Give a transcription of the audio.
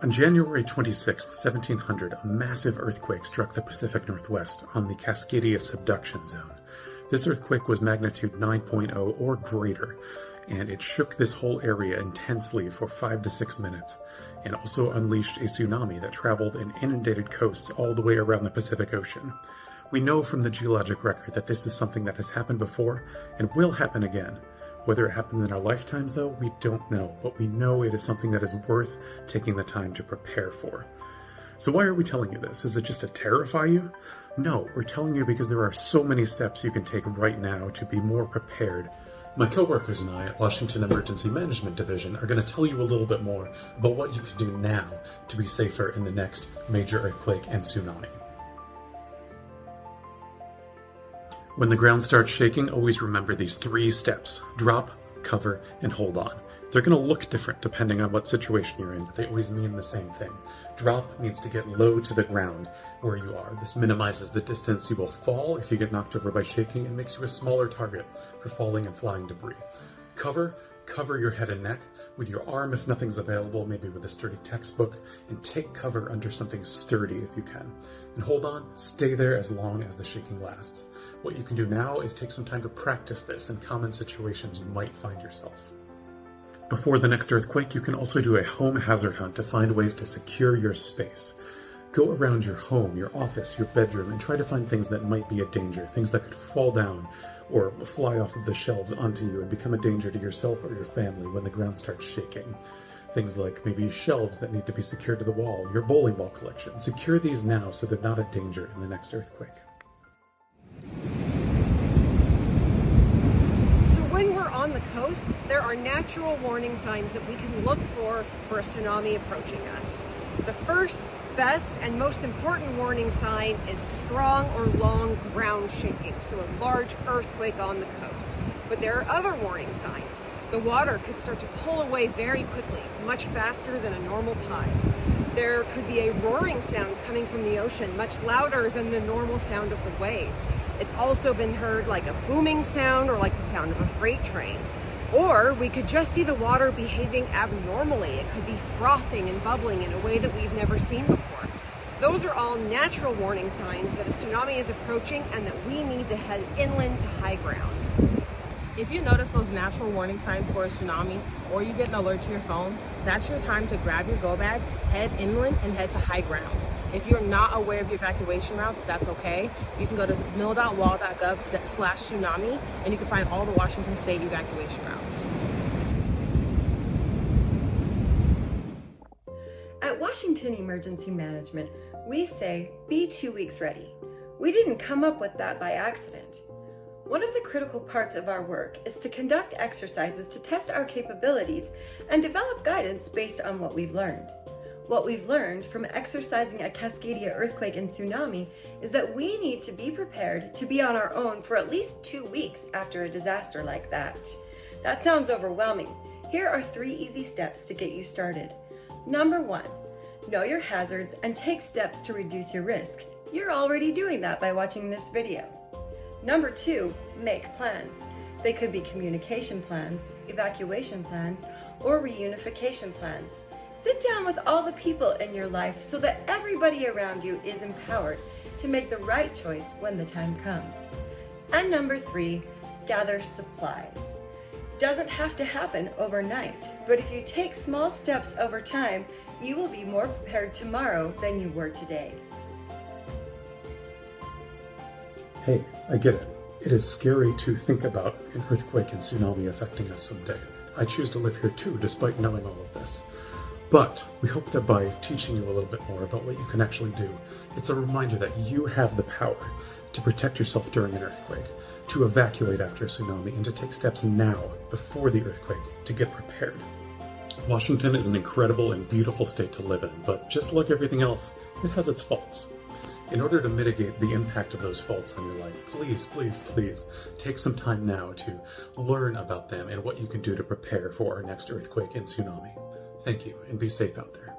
On January 26, 1700, a massive earthquake struck the Pacific Northwest on the Cascadia Subduction Zone. This earthquake was magnitude 9.0 or greater, and it shook this whole area intensely for 5 to 6 minutes, and also unleashed a tsunami that traveled and inundated coasts all the way around the Pacific Ocean. We know from the geologic record that this is something that has happened before and will happen again. Whether it happens in our lifetimes, though, we don't know, but we know it is something that is worth taking the time to prepare for. So why are we telling you this? Is it just to terrify you? No, we're telling you because there are so many steps you can take right now to be more prepared. My coworkers and I at Washington Emergency Management Division are going to tell you a little bit more about what you can do now to be safer in the next major earthquake and tsunami. When the ground starts shaking, always remember these 3 steps: drop, cover, and hold on. They're going to look different depending on what situation you're in, but they always mean the same thing. Drop means to get low to the ground where you are. This minimizes the distance you will fall if you get knocked over by shaking and makes you a smaller target for falling and flying debris. Cover your head and neck with your arm if nothing's available, maybe with a sturdy textbook, and take cover under something sturdy if you can. And hold on, stay there as long as the shaking lasts. What you can do now is take some time to practice this in common situations you might find yourself. Before the next earthquake, you can also do a home hazard hunt to find ways to secure your space. Go around your home, your office, your bedroom, and try to find things that might be a danger, things that could fall down or fly off of the shelves onto you and become a danger to yourself or your family when the ground starts shaking. Things like maybe shelves that need to be secured to the wall, your bowling ball collection. Secure these now so they're not a danger in the next earthquake. When we're on the coast, there are natural warning signs that we can look for a tsunami approaching us. The first, best, and most important warning sign is strong or long ground shaking, so a large earthquake on the coast. But there are other warning signs. The water could start to pull away very quickly, much faster than a normal tide. There could be a roaring sound coming from the ocean, much louder than the normal sound of the waves. It's also been heard like a booming sound or like the sound of a freight train. Or we could just see the water behaving abnormally. It could be frothing and bubbling in a way that we've never seen before. Those are all natural warning signs that a tsunami is approaching and that we need to head inland to high ground. If you notice those natural warning signs for a tsunami, or you get an alert to your phone, that's your time to grab your go bag, head inland, and head to high ground. If you're not aware of your evacuation routes, that's okay. You can go to mil.wall.gov/tsunami, and you can find all the Washington State evacuation routes. At Washington Emergency Management, we say, be 2 weeks ready. We didn't come up with that by accident. One of the critical parts of our work is to conduct exercises to test our capabilities and develop guidance based on what we've learned. What we've learned from exercising a Cascadia earthquake and tsunami is that we need to be prepared to be on our own for at least 2 weeks after a disaster like that. That sounds overwhelming. Here are 3 easy steps to get you started. Number 1, know your hazards and take steps to reduce your risk. You're already doing that by watching this video. Number 2, make plans. They could be communication plans, evacuation plans, or reunification plans. Sit down with all the people in your life so that everybody around you is empowered to make the right choice when the time comes. And number 3, gather supplies. Doesn't have to happen overnight, but if you take small steps over time, you will be more prepared tomorrow than you were today. Hey, I get it. It is scary to think about an earthquake and tsunami affecting us someday. I choose to live here too, despite knowing all of this. But we hope that by teaching you a little bit more about what you can actually do, it's a reminder that you have the power to protect yourself during an earthquake, to evacuate after a tsunami, and to take steps now, before the earthquake, to get prepared. Washington is an incredible and beautiful state to live in, but just like everything else, it has its faults. In order to mitigate the impact of those faults on your life, please, please, please take some time now to learn about them and what you can do to prepare for our next earthquake and tsunami. Thank you, and be safe out there.